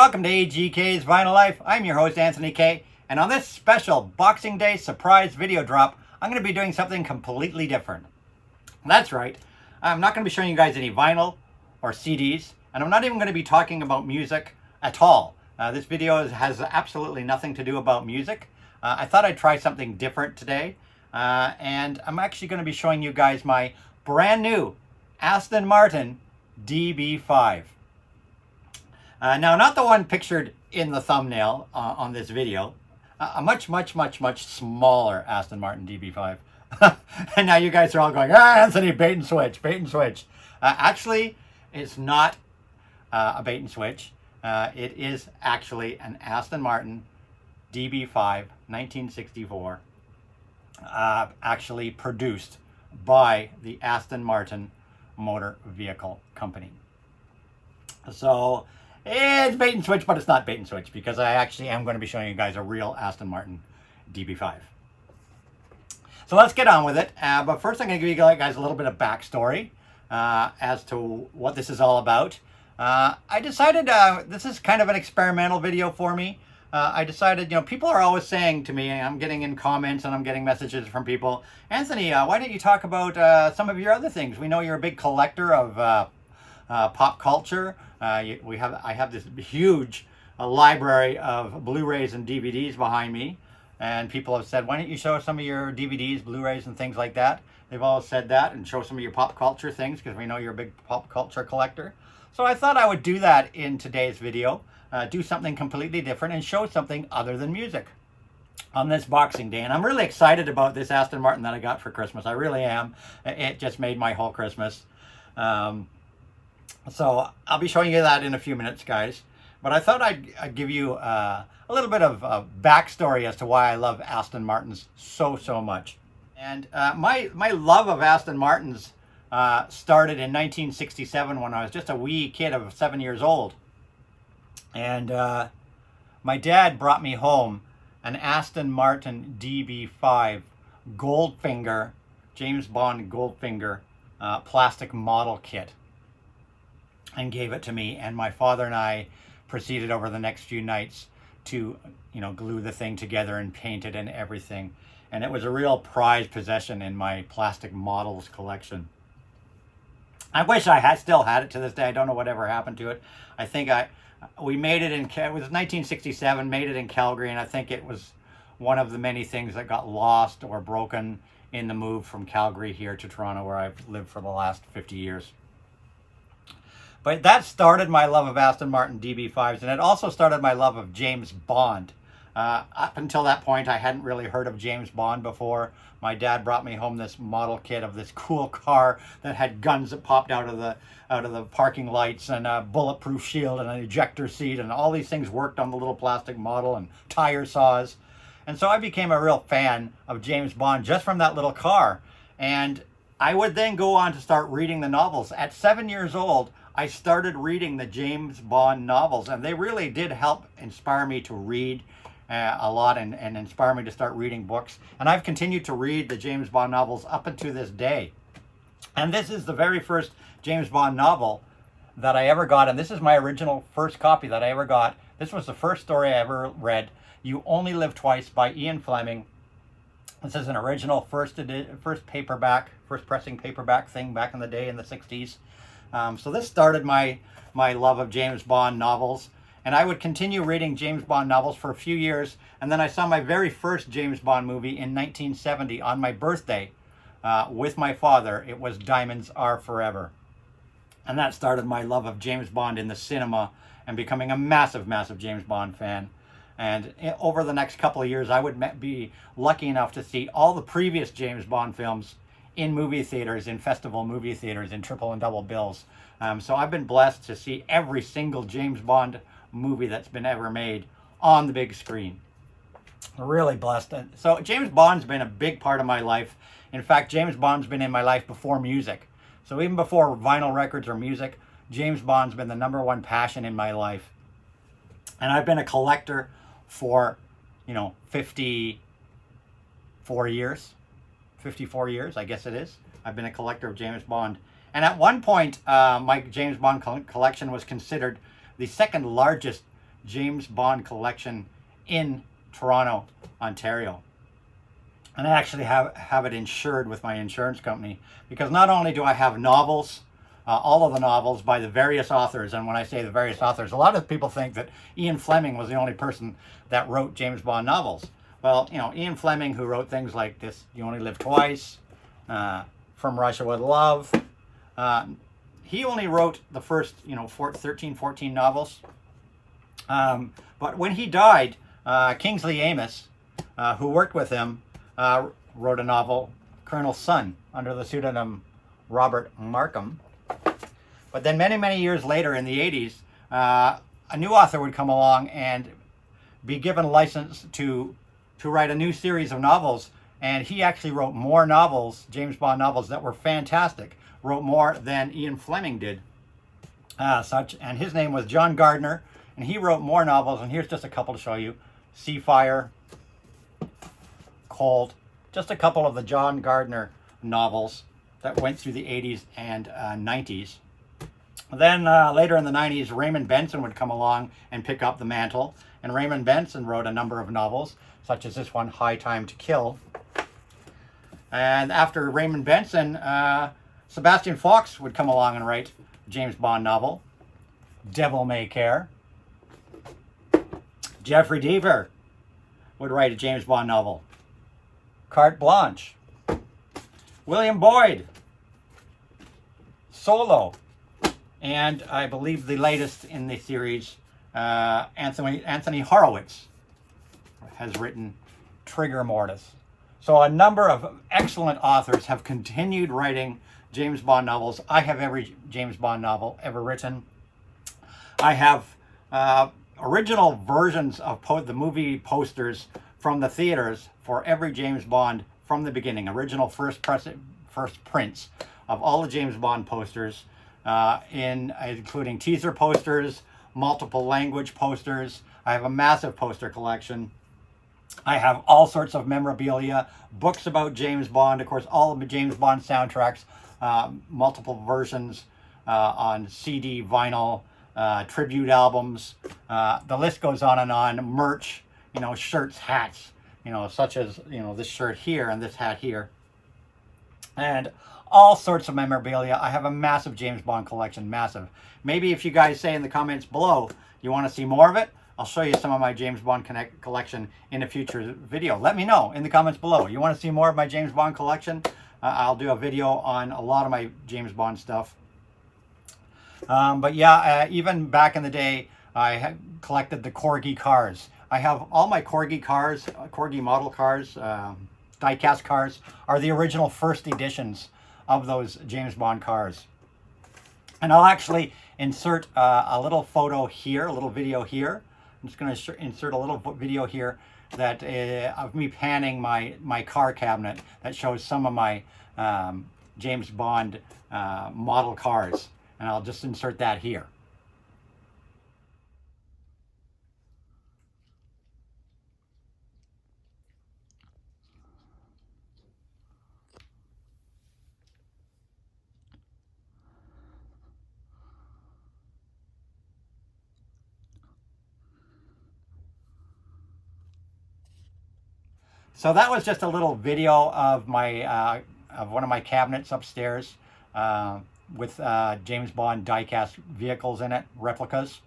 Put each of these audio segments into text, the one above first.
Welcome to AGK's Vinyl Life. I'm your host, Anthony K. And on this special Boxing Day surprise video drop, I'm going to be doing something completely different. That's right. I'm not going to be showing you guys any vinyl or CDs. And I'm not even going to be talking about music at all. This video has absolutely nothing to do about music. I thought I'd try something different today. And I'm actually going to be showing you guys my brand new Aston Martin DB5. Now, not the one pictured in the thumbnail on this video. A much smaller Aston Martin DB5. And now you guys are all going, Anthony, bait and switch, bait and switch. Actually, it's not a bait and switch. It is actually an Aston Martin DB5 1964, actually produced by the Aston Martin Motor Vehicle Company. So it's bait and switch, but it's not bait and switch because I actually am going to be showing you guys a real Aston Martin DB5. So let's get on with it. But first I'm going to give you guys a little bit of backstory as to what this is all about. I decided this is kind of an experimental video for me. I decided, people are always saying to me, I'm getting in comments and I'm getting messages from people, Anthony, why don't you talk about some of your other things? We know you're a big collector of pop culture. I have this huge library of Blu-rays and DVDs behind me, and people have said, why don't you show some of your DVDs, Blu-rays, and things like that? They've all said that, and show some of your pop culture things because we know you're a big pop culture collector. So I thought I would do that in today's video, do something completely different and show something other than music on this Boxing Day. And I'm really excited about this Aston Martin that I got for Christmas. I really am. It just made my whole Christmas. So I'll be showing you that in a few minutes, guys. But I thought I'd give you a little bit of backstory as to why I love Aston Martins so much. And my love of Aston Martins started in 1967 when I was just a wee kid of 7 years old. And my dad brought me home an Aston Martin DB5 Goldfinger, James Bond Goldfinger plastic model kit, and gave it to me. And my father and I proceeded over the next few nights to, glue the thing together and paint it and everything. And it was a real prized possession in my plastic models collection. I wish I still had it to this day. I don't know whatever happened to it. I think we made it it was 1967, made it in Calgary, and I think it was one of the many things that got lost or broken in the move from Calgary here to Toronto, where I've lived for the last 50 years. But that started my love of Aston Martin DB5s, and it also started my love of James Bond. Up until that point, I hadn't really heard of James Bond before. My dad brought me home this model kit of this cool car that had guns that popped out of the parking lights, and a bulletproof shield and an ejector seat, and all these things worked on the little plastic model, and tire saws. And so I became a real fan of James Bond just from that little car. And I would then go on to start reading the novels. At 7 years old, I started reading the James Bond novels, and they really did help inspire me to read a lot and inspire me to start reading books. And I've continued to read the James Bond novels up until this day. And this is the very first James Bond novel that I ever got, and this is my original first copy that I ever got. This was the first story I ever read, You Only Live Twice by Ian Fleming. This is an original first pressing paperback thing back in the day in the 60s. So this started my love of James Bond novels. And I would continue reading James Bond novels for a few years. And then I saw my very first James Bond movie in 1970 on my birthday with my father. It was Diamonds Are Forever. And that started my love of James Bond in the cinema and becoming a massive James Bond fan. And over the next couple of years, I would be lucky enough to see all the previous James Bond films in movie theaters, in festival movie theaters, in triple and double bills. So I've been blessed to see every single James Bond movie that's been ever made on the big screen. Really blessed. So James Bond's been a big part of my life. In fact, James Bond's been in my life before music. So even before vinyl records or music, James Bond's been the #1 passion in my life. And I've been a collector for, 54 years. 54 years, I guess it is. I've been a collector of James Bond. And at one point, my James Bond collection was considered the second largest James Bond collection in Toronto, Ontario. And I actually have it insured with my insurance company, because not only do I have novels, all of the novels by the various authors, and when I say the various authors, a lot of people think that Ian Fleming was the only person that wrote James Bond novels. Well, you know, Ian Fleming, who wrote things like this, You Only Live Twice, From Russia with Love, he only wrote the first, 13, 14 novels. But when he died, Kingsley Amis, who worked with him, wrote a novel, Colonel's Son, under the pseudonym Robert Markham. But then many years later, in the 80s, a new author would come along and be given a license to write a new series of novels. And he actually wrote more novels, James Bond novels, that were fantastic. Wrote more than Ian Fleming did. And his name was John Gardner. And he wrote more novels. And here's just a couple to show you. Seafire, Cold. Just a couple of the John Gardner novels that went through the 80s and 90s. Then later in the 90s, Raymond Benson would come along and pick up the mantle. And Raymond Benson wrote a number of novels, such as this one, High Time to Kill. And after Raymond Benson, Sebastian Fox would come along and write a James Bond novel, Devil May Care. Jeffrey Deaver would write a James Bond novel, Carte Blanche. William Boyd, Solo. And I believe the latest in the series, Anthony Horowitz has written Trigger Mortis. So a number of excellent authors have continued writing James Bond novels. I have every James Bond novel ever written. I have original versions of the movie posters from the theaters for every James Bond from the beginning. Original first prints of all the James Bond posters, including teaser posters, multiple language posters. I have a massive poster collection. I have all sorts of memorabilia, books about James Bond, of course, all of the James Bond soundtracks, multiple versions on CD, vinyl, tribute albums. The list goes on and on. Merch, shirts, hats, such as, this shirt here and this hat here. And all sorts of memorabilia. I have a massive James Bond collection, massive. Maybe if you guys say in the comments below you want to see more of it, I'll show you some of my James Bond collection in a future video. Let me know in the comments below. You want to see more of my James Bond collection? I'll do a video on a lot of my James Bond stuff. But yeah, even back in the day, I had collected the Corgi cars. I have all my Corgi cars, Corgi model cars, die-cast cars, are the original first editions of those James Bond cars. And I'll actually insert a little photo here, a little video here. I'm just going to insert a little video here that of me panning my car cabinet that shows some of my James Bond model cars. And I'll just insert that here. So that was just a little video of my of one of my cabinets upstairs with James Bond die-cast vehicles in it, replicas.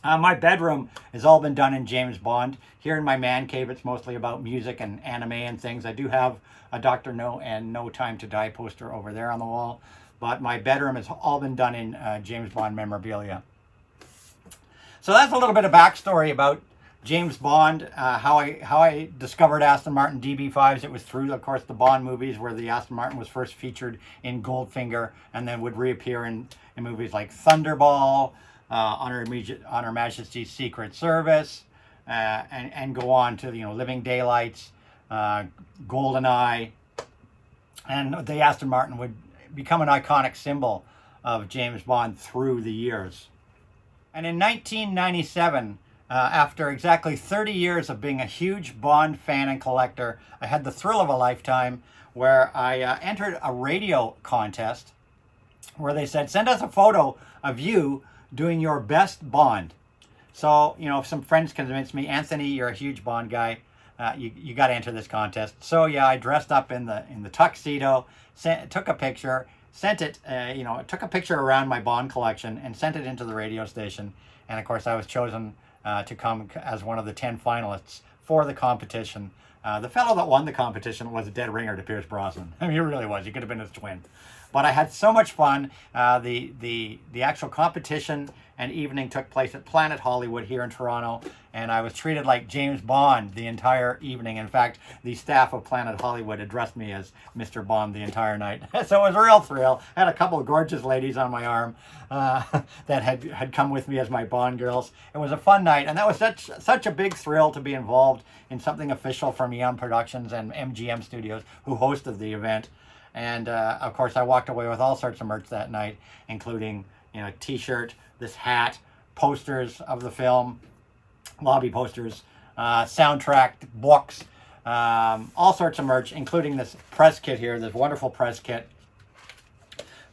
My bedroom has all been done in James Bond. Here in my man cave, it's mostly about music and anime and things. I do have a Dr. No and No Time to Die poster over there on the wall, but my bedroom has all been done in James Bond memorabilia. So that's a little bit of backstory about James Bond, how I discovered Aston Martin DB5s. It was through, of course, the Bond movies where the Aston Martin was first featured in Goldfinger and then would reappear in movies like Thunderball, On Her Majesty's Secret Service, and go on to, Living Daylights, GoldenEye, and the Aston Martin would become an iconic symbol of James Bond through the years. And in 1997, after exactly 30 years of being a huge Bond fan and collector, I had the thrill of a lifetime where I entered a radio contest where they said, send us a photo of you doing your best Bond. So, you know, some friends convinced me, Anthony, you're a huge Bond guy. You got to enter this contest. So yeah, I dressed up in the tuxedo, took a picture, sent it. Took a picture around my Bond collection and sent it into the radio station. And of course, I was chosen to come as one of the 10 finalists for the competition. The fellow that won the competition was a dead ringer to Pierce Brosnan. I mean, he really was. He could have been his twin. But I had so much fun. The actual competition and evening took place at Planet Hollywood here in Toronto, and I was treated like James Bond the entire evening. In fact, the staff of Planet Hollywood addressed me as Mr. Bond the entire night. So it was a real thrill. I had a couple of gorgeous ladies on my arm that had come with me as my Bond girls. It was a fun night, and that was such a big thrill to be involved in something official from Eon Productions and MGM Studios, who hosted the event. And of course, I walked away with all sorts of merch that night, including, you know, a T-shirt, this hat, posters of the film, lobby posters, soundtrack, books, all sorts of merch, including this press kit here, this wonderful press kit,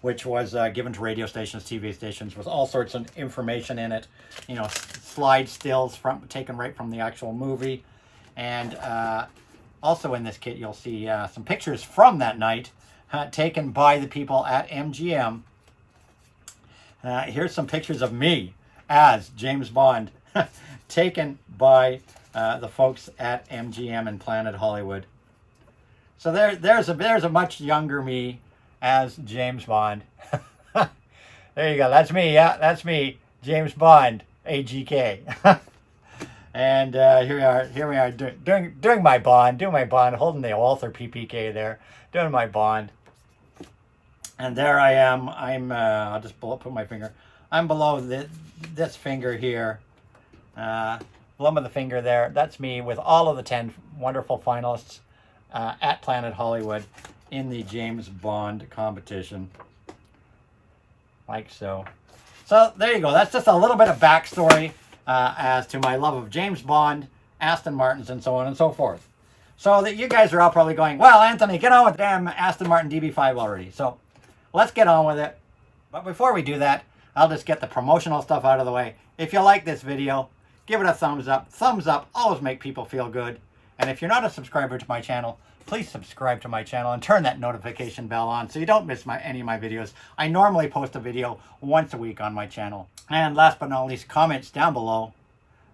which was given to radio stations, TV stations, with all sorts of information in it. You know, slide stills taken right from the actual movie, and also in this kit, you'll see some pictures from that night. Taken by the people at MGM. Here's some pictures of me as James Bond, taken by the folks at MGM and Planet Hollywood. So there's a much younger me as James Bond. There you go. That's me. Yeah, that's me, James Bond, AGK. And here we are doing my Bond, holding the Walther PPK there, doing my Bond. And there I am. I'll just put my finger. I'm below this finger here. Below the finger there. That's me with all of the 10 wonderful finalists at Planet Hollywood in the James Bond competition. Like so. So there you go. That's just a little bit of backstory as to my love of James Bond, Aston Martins, and so on and so forth. So that you guys are all probably going, well, Anthony, get on with damn Aston Martin DB5 already. So let's get on with it. But before we do that, I'll just get the promotional stuff out of the way. If you like this video, give it a thumbs up. Thumbs up always make people feel good. And if you're not a subscriber to my channel, please subscribe to my channel and turn that notification bell on so you don't miss any of my videos. I normally post a video once a week on my channel. And last but not least, comments down below.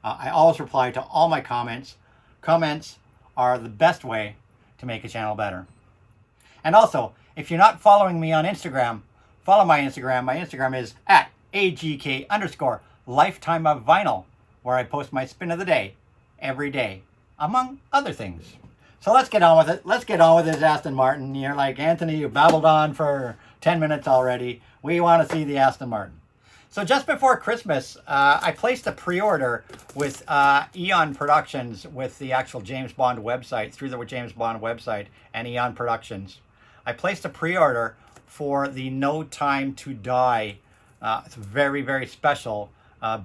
I always reply to all my comments. Comments are the best way to make a channel better. And also, if you're not following me on Instagram, follow my Instagram. My Instagram is at AGK_lifetime of vinyl, where I post my spin of the day every day, among other things. So let's get on with it. Let's get on with this Aston Martin. You're like, Anthony, you babbled on for 10 minutes already. We want to see the Aston Martin. So just before Christmas, I placed a pre-order with Eon Productions, with the actual James Bond website, through the James Bond website and Eon Productions. I placed a pre-order for the No Time to Die. It's a very, very special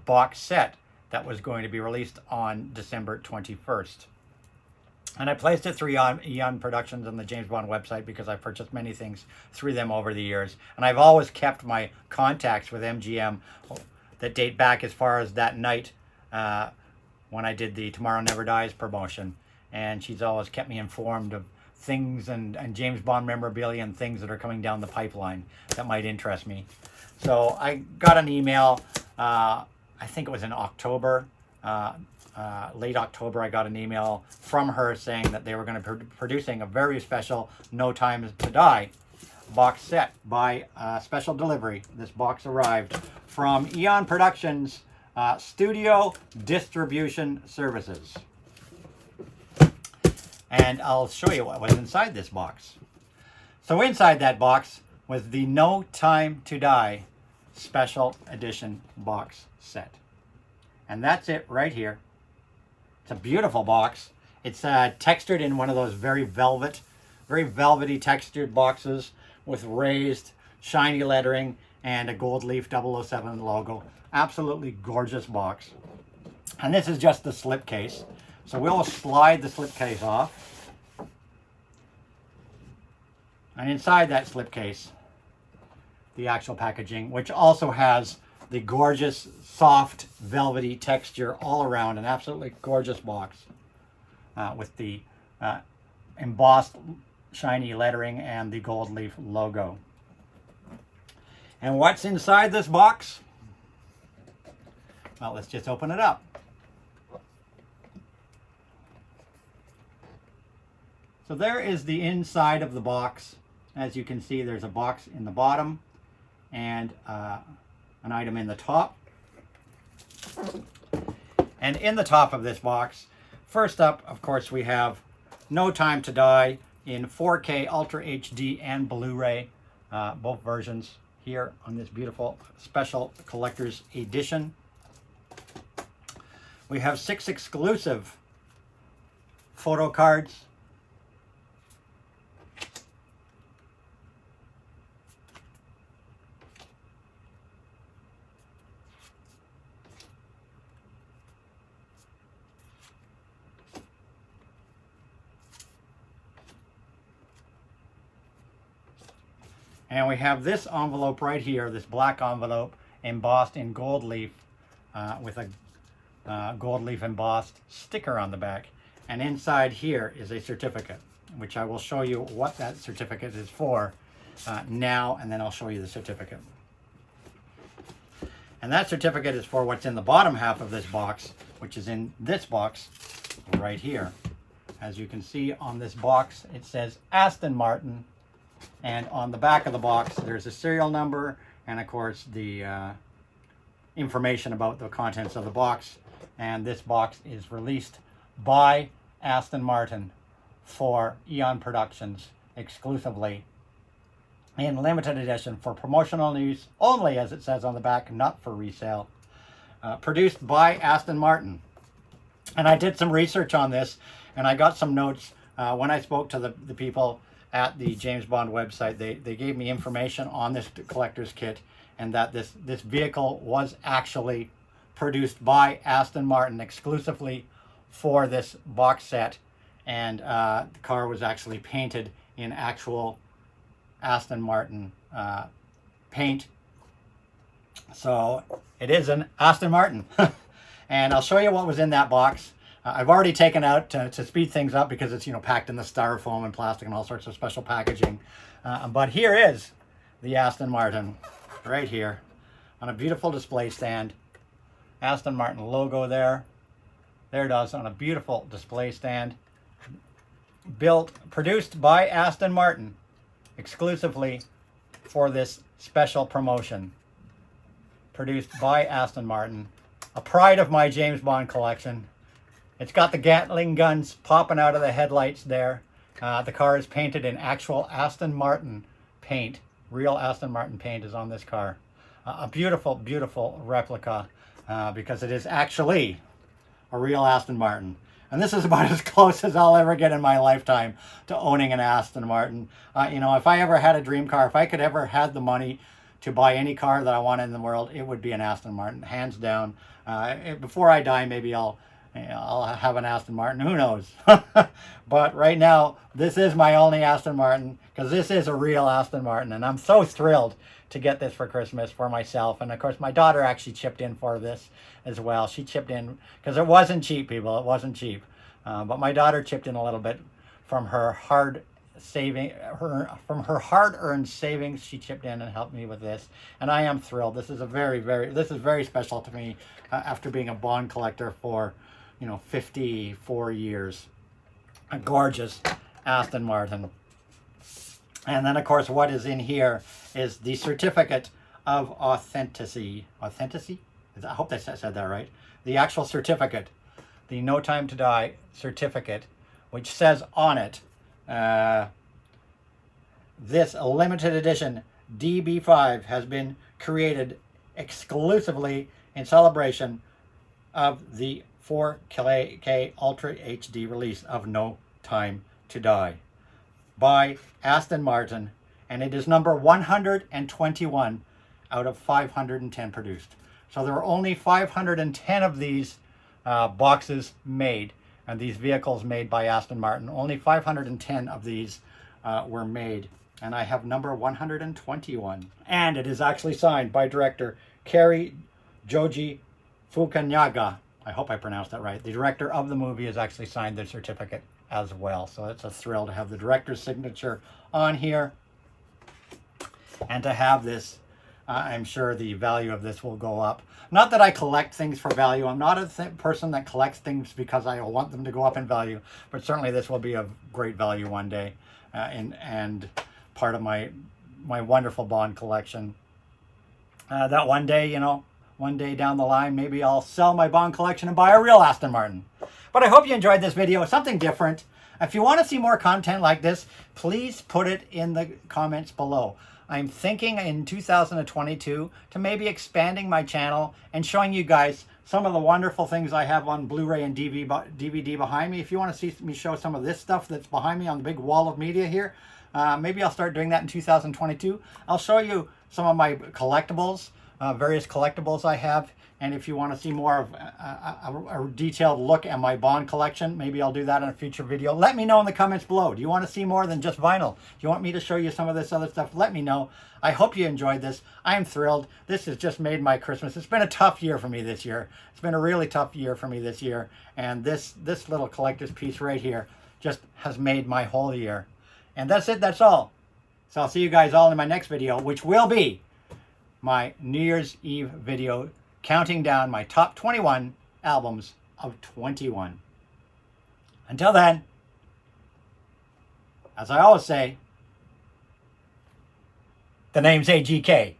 box set that was going to be released on December 21st. And I placed it through Eon Productions on the James Bond website because I've purchased many things through them over the years. And I've always kept my contacts with MGM that date back as far as that night when I did the Tomorrow Never Dies promotion. And she's always kept me informed of things and James Bond memorabilia and things that are coming down the pipeline that might interest me. So I got an email, I think it was in October, late October. I got an email from her saying that they were going to be producing a very special No Time to Die box set by special delivery. This box arrived from Eon Productions Studio Distribution Services. And I'll show you what was inside this box. So inside that box was the No Time to Die special edition box set. And that's it right here. It's a beautiful box. It's textured in one of those very velvety textured boxes with raised, shiny lettering and a gold leaf 007 logo. Absolutely gorgeous box. And this is just the slipcase. So we'll slide the slipcase off. And inside that slipcase, the actual packaging, which also has the gorgeous, soft, velvety texture all around. An absolutely gorgeous box with the embossed shiny lettering and the gold leaf logo. And what's inside this box? Well, let's just open it up. So there is the inside of the box. As you can see, there's a box in the bottom and an item in the top. And in the top of this box, first up, of course, we have No Time to Die in 4K Ultra HD and Blu-ray, both versions here on this beautiful special collector's edition. We have 6 exclusive photo cards. And we have this envelope right here, this black envelope embossed in gold leaf with a gold leaf embossed sticker on the back. And inside here is a certificate, which I will show you what that certificate is for now, and then I'll show you the certificate. And that certificate is for what's in the bottom half of this box, which is in this box right here. As you can see on this box, it says Aston Martin. And on the back of the box, there's a serial number and, of course, the information about the contents of the box. And this box is released by Aston Martin for Eon Productions exclusively in limited edition for promotional use only, as it says on the back, not for resale. Produced by Aston Martin. And I did some research on this, and I got some notes when I spoke to the people at the James Bond website. They gave me information on this collector's kit, and that this vehicle was actually produced by Aston Martin exclusively for this box set, and the car was actually painted in actual Aston Martin paint. So it is an Aston Martin. And I'll show you what was in that box. I've already taken out to speed things up because it's, packed in the styrofoam and plastic and all sorts of special packaging. But here is the Aston Martin right here on a beautiful display stand. Aston Martin logo there. There it is on a beautiful display stand. Produced by Aston Martin exclusively for this special promotion. Produced by Aston Martin. A pride of my James Bond collection. It's got the Gatling guns popping out of the headlights there. The car is painted in actual Aston Martin paint. Real Aston Martin paint is on this car. A beautiful, beautiful replica because it is actually a real Aston Martin. And this is about as close as I'll ever get in my lifetime to owning an Aston Martin. If I ever had a dream car, if I could ever had the money to buy any car that I wanted in the world, it would be an Aston Martin, hands down. Before I die, maybe I'll have an Aston Martin, who knows. But right now, this is my only Aston Martin, because this is a real Aston Martin, and I'm so thrilled to get this for Christmas for myself. And of course, my daughter actually chipped in for this as well. She chipped in, because it wasn't cheap, people, it wasn't cheap. But my daughter chipped in a little bit from her hard-earned savings. She chipped in and helped me with this, and I am thrilled. This is very special to me after being a Bond collector for 54 years. A gorgeous Aston Martin. And then, of course, what is in here is the certificate of authenticity. Authenticity? I hope I said that right. The actual certificate, the No Time to Die certificate, which says on it, this limited edition DB5 has been created exclusively in celebration of the 4K Ultra HD release of No Time to Die by Aston Martin, and it is number 121 out of 510 produced. So there are only 510 of these boxes made, and these vehicles made by Aston Martin. Only 510 of these were made, and I have number 121. And it is actually signed by director Kari Joji Fukunaga. I hope I pronounced that right. The director of the movie has actually signed the certificate as well. So it's a thrill to have the director's signature on here. And to have this, I'm sure the value of this will go up. Not that I collect things for value. I'm not a person that collects things because I want them to go up in value. But certainly this will be of great value one day. And part of my wonderful Bond collection. That one day, you know, one day down the line, maybe I'll sell my Bond collection and buy a real Aston Martin. But I hope you enjoyed this video. Something different. If you want to see more content like this, please put it in the comments below. I'm thinking in 2022 to maybe expanding my channel and showing you guys some of the wonderful things I have on Blu-ray and DVD behind me. If you want to see me show some of this stuff that's behind me on the big wall of media here, maybe I'll start doing that in 2022. I'll show you some of my collectibles, various collectibles I have. And if you want to see more of a detailed look at my Bond collection, maybe I'll do that in a future video. Let me know in the comments below. Do you want to see more than just vinyl? Do you want me to show you some of this other stuff? Let me know. I hope you enjoyed this. I am thrilled. This has just made my Christmas. It's been a tough year for me this year. It's been a really tough year for me this year. And this little collector's piece right here just has made my whole year. And that's it. That's all. So I'll see you guys all in my next video, which will be my New Year's Eve video, counting down my top 21 albums of 21. Until then, as I always say, the name's AGK.